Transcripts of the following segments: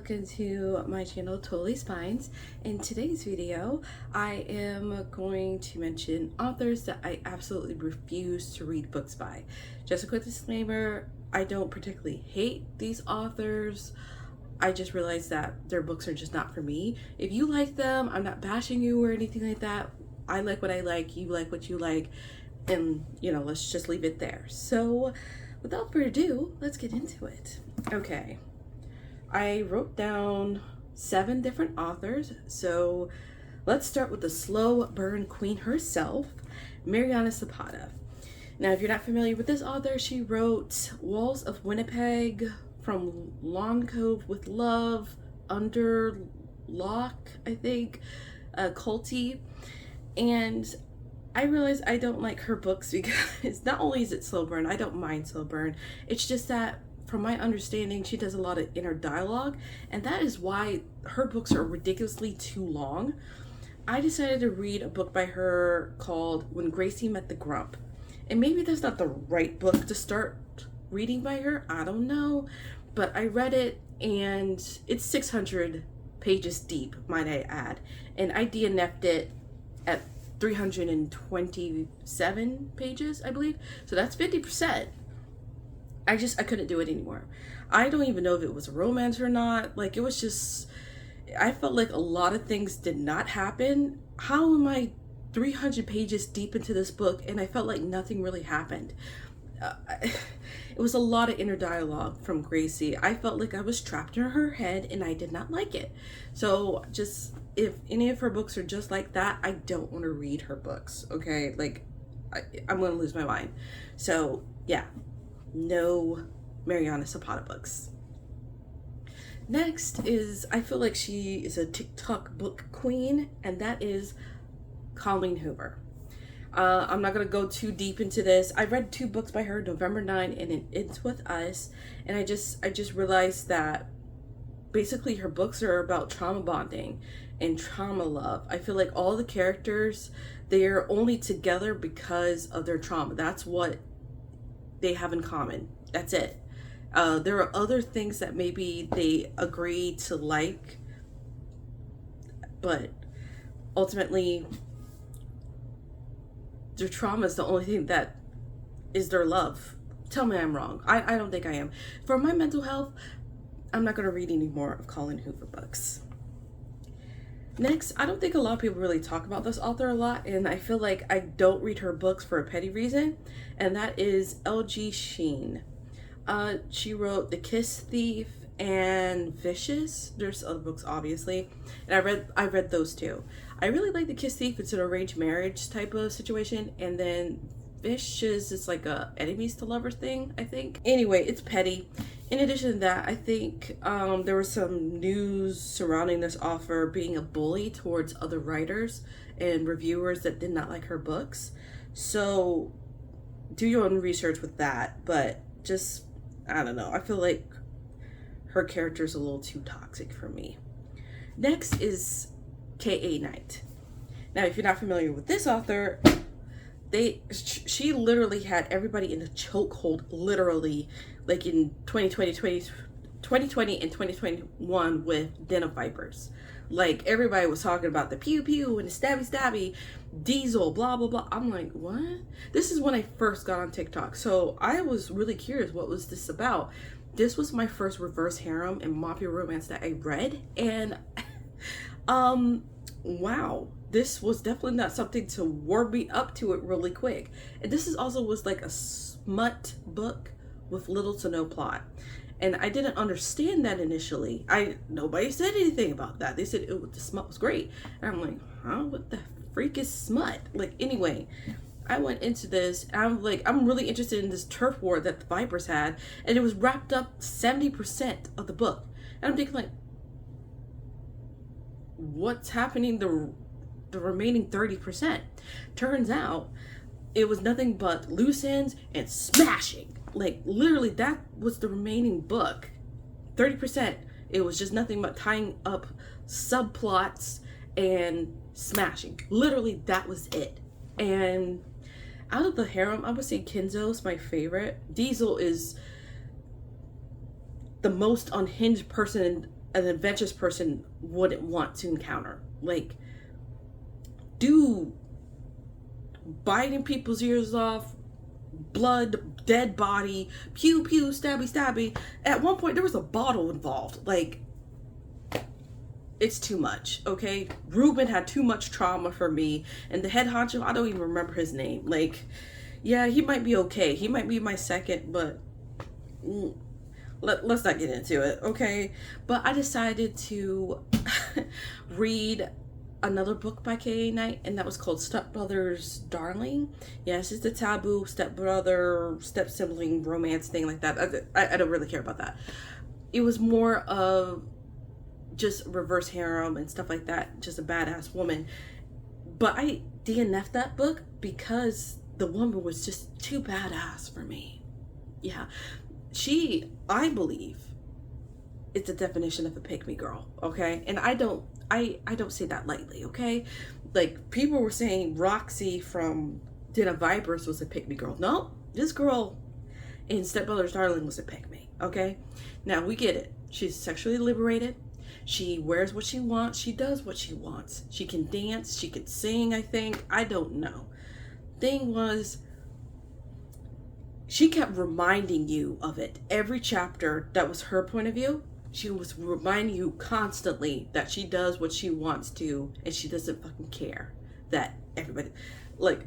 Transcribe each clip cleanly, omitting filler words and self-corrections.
welcome to my channel Totally Spines. In today's video I am going to mention authors that I absolutely refuse to read books by. Just a quick disclaimer, I don't particularly hate these authors, I just realized that their books are just not for me. If you like them, I'm not bashing you or anything like that. I like what I like, you like what you like, and you know, let's just leave it there. So without further ado, let's get into it. Okay, I wrote down 7 different authors, so let's start with the slow burn queen herself, Mariana Zapata. Now, if you're not familiar with this author, she wrote Walls of Winnipeg, From Long Cove with Love, Under Lock, I think, Culty, and I realized I don't like her books because not only is it slow burn, I don't mind slow burn, it's just that from my understanding, she does a lot of inner dialogue, and that is why her books are ridiculously too long. I decided to read a book by her called When Gracie Met the Grump. And maybe that's not the right book to start reading by her, I don't know. But I read it, and it's 600 pages deep, might I add. And I DNF'd it at 327 pages, I believe. So that's 50%. I couldn't do it anymore. I don't even know if it was a romance or not. Like, it was just, I felt like a lot of things did not happen. How am I 300 pages deep into this book and I felt like nothing really happened? It was a lot of inner dialogue from Gracie. I felt like I was trapped in her head and I did not like it. So just, if any of her books are just like that, I don't want to read her books, okay? Like, I'm going to lose my mind. So yeah, no Mariana Zapata books. Next is, I feel like she is a TikTok book queen, and that is Colleen Hoover. I'm not going to go too deep into this. I read 2 books by her, November 9 and It's With Us, and I just realized that basically her books are about trauma bonding and trauma love. I feel like all the characters, they're only together because of their trauma. That's what they have in common. That's it. There are other things that maybe they agree to like, but ultimately their trauma is the only thing that is their love. Tell me I'm wrong. I don't think I am. For my mental health, I'm not going to read any more of Colleen Hoover books. Next, I don't think a lot of people really talk about this author a lot, and I feel like I don't read her books for a petty reason, and that is L.G. Sheen. She wrote The Kiss Thief and Vicious. There's other books, obviously, and I read those too. I really like The Kiss Thief. It's an arranged marriage type of situation, and then Vicious is like a enemies to lovers thing, I think. Anyway, it's petty. In addition to that, I think there was some news surrounding this author being a bully towards other writers and reviewers that did not like her books. So do your own research with that, but just, I don't know. I feel like her character is a little too toxic for me. Next is K.A. Knight. Now, if you're not familiar with this author, she literally had everybody in a chokehold, literally, like in 2020 and 2021 with Den of Vipers. Like, everybody was talking about the pew pew and the stabby stabby, Diesel, blah blah blah. I'm like, what? This is when I first got on TikTok, so I was really curious, what was this about? This was my first reverse harem and mafia romance that I read, and wow, this was definitely not something to warm me up to it really quick. And this was like a smut book with little to no plot, and I didn't understand that initially. Nobody said anything about that. They said the smut was great, and I'm like, huh, what the freak is smut? Like, anyway, I went into this and I'm like, I'm really interested in this turf war that the Vipers had, and it was wrapped up 70% of the book, and I'm thinking, like, what's happening the remaining 30%? Turns out it was nothing but loose ends and smashing. Like, literally, that was the remaining book. 30%, it was just nothing but tying up subplots and smashing. Literally, that was it. And out of the harem, I would say Kenzo's my favorite. Diesel is the most unhinged person an adventurous person wouldn't want to encounter. Like, dude, biting people's ears off, blood, dead body, pew pew, stabby stabby. At one point there was a bottle involved. Like, it's too much, okay? Ruben had too much trauma for me, and the head honcho, I don't even remember his name. Like, yeah, he might be okay. He might be my second, but let's not get into it, okay? But I decided to read another book by K.A. Knight, and that was called Stepbrother's Darling. Yes, it's the taboo stepbrother, step-sibling romance thing like that. I don't really care about that. It was more of just reverse harem and stuff like that, just a badass woman. But I DNF'd that book because the woman was just too badass for me. Yeah, she, I believe, is the definition of a pick-me girl, okay? And I don't say that lightly, okay? Like, people were saying Roxy from Den of Vipers was a pick-me girl. No, this girl in Stepbrother's Darling was a pick-me, okay? Now, we get it. She's sexually liberated. She wears what she wants. She does what she wants. She can dance. She can sing, I think. I don't know. Thing was, she kept reminding you of it. Every chapter that was her point of view, she was reminding you constantly that she does what she wants to, and she doesn't fucking care that everybody, like,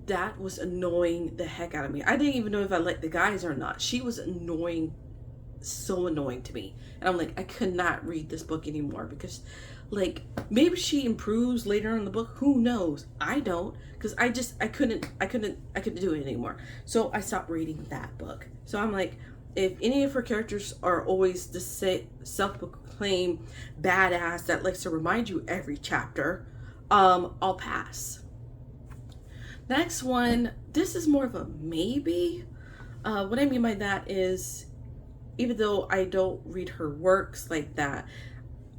that was annoying the heck out of me. I didn't even know if I liked the guys or not. She was annoying, so annoying to me. And I'm like, I could not read this book anymore because, like, maybe she improves later in the book. Who knows? I don't, because I couldn't do it anymore. So I stopped reading that book. So I'm like, if any of her characters are always the self-proclaimed badass that likes to remind you every chapter, I'll pass. Next one, this is more of a maybe. What I mean by that is, even though I don't read her works like that,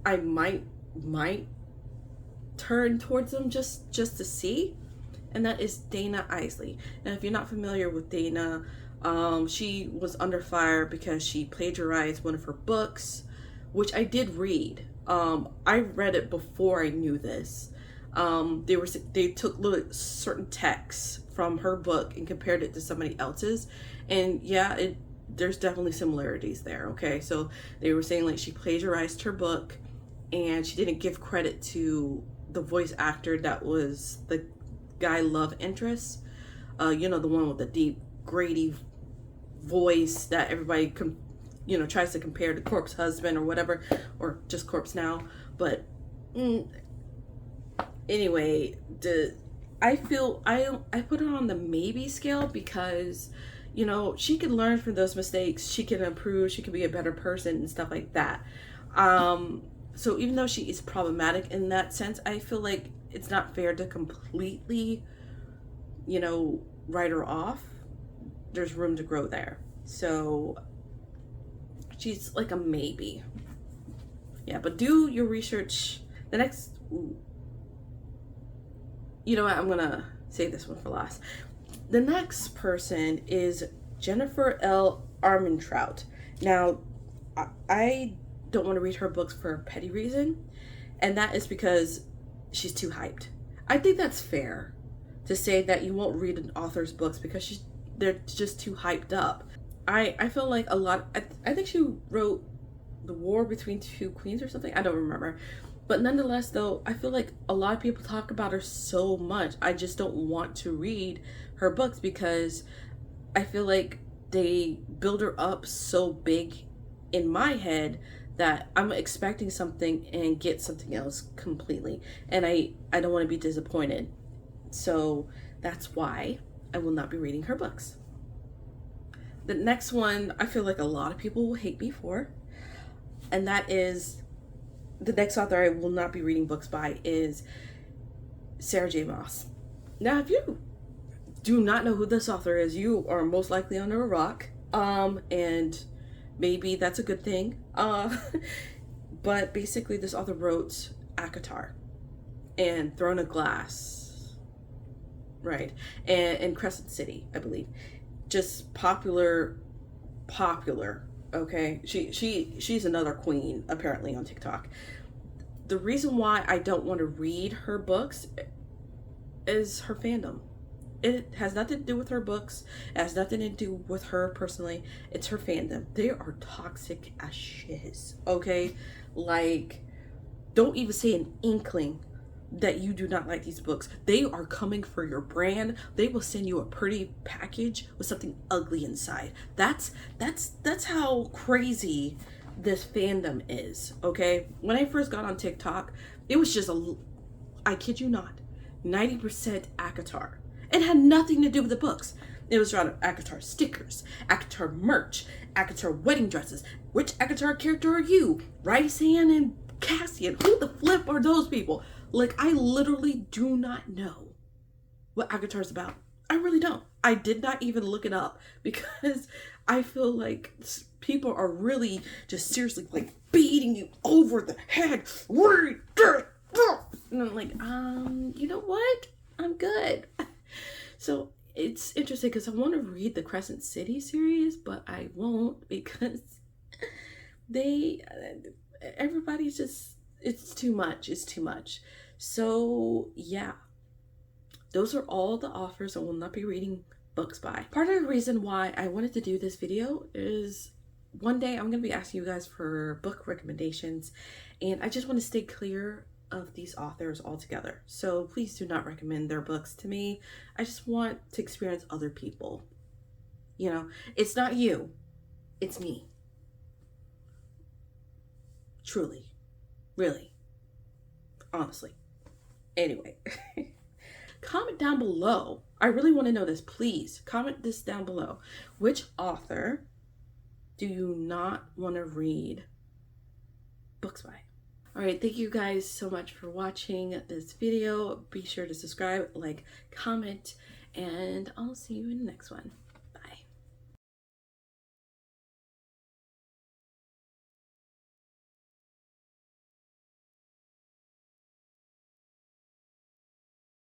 I might turn towards them just to see, and that is Dana Isley. And if you're not familiar with Dana, she was under fire because she plagiarized one of her books, which I did read. I read it before I knew this. They took certain texts from her book and compared it to somebody else's, and yeah, there's definitely similarities there. Okay, so they were saying, like, she plagiarized her book and she didn't give credit to the voice actor that was the guy love interest, the one with the deep Grady voice that everybody tries to compare to Corpse Husband or whatever, or just Corpse Now. But anyway, I put her on the maybe scale because, she can learn from those mistakes. She can improve. She can be a better person and stuff like that. So even though she is problematic in that sense, I feel like it's not fair to completely, write her off. There's room to grow there. So she's like a maybe. Yeah, but do your research. The next, you know what, I'm gonna save this one for last. The next person is Jennifer L. Armentrout. Now, I don't want to read her books for a petty reason, and that is because she's too hyped. I think that's fair to say that you won't read an author's books because they're just too hyped up. I feel like I think she wrote The War Between Two Queens or something. I don't remember. But nonetheless, though, I feel like a lot of people talk about her so much. I just don't want to read her books because I feel like they build her up so big in my head that I'm expecting something and get something else completely. And I don't want to be disappointed. So that's why I will not be reading her books. The next one, I feel like a lot of people will hate me for. And that is, the next author I will not be reading books by is Sarah J. Maas. Now, if you do not know who this author is, you are most likely under a rock. And maybe that's a good thing. But basically, this author wrote ACOTAR and Throne of Glass, right? And Crescent City, I believe. Just popular Okay, she's another queen apparently on TikTok. The reason why I don't want to read her books is her fandom. It has nothing to do with her books. It has nothing to do with her personally. It's her fandom. They are toxic as shiz. Okay, like, don't even say an inkling that you do not like these books. They are coming for your brand. They will send you a pretty package with something ugly inside. That's how crazy this fandom is. Okay, when I first got on TikTok, it was just I kid you not, 90% ACOTAR. It had nothing to do with the books. It was around ACOTAR stickers, ACOTAR merch, ACOTAR wedding dresses. Which ACOTAR character are you? Rysand and Cassian. Who the flip are those people? Like, I literally do not know what ACOTAR's about. I really don't. I did not even look it up because I feel like people are really just seriously like beating you over the head. And I'm like, you know what? I'm good. So it's interesting because I want to read the Crescent City series, but I won't because everybody's just, it's too much. It's too much. So yeah, those are all the authors I will not be reading books by. Part of the reason why I wanted to do this video is one day I'm going to be asking you guys for book recommendations, and I just want to stay clear of these authors altogether. So please do not recommend their books to me. I just want to experience other people. You know, it's not you, it's me. Truly, really, honestly. Anyway, comment down below. I really want to know this. Please comment this down below. Which author do you not want to read books by? All right, thank you guys so much for watching this video. Be sure to subscribe, like, comment, and I'll see you in the next one.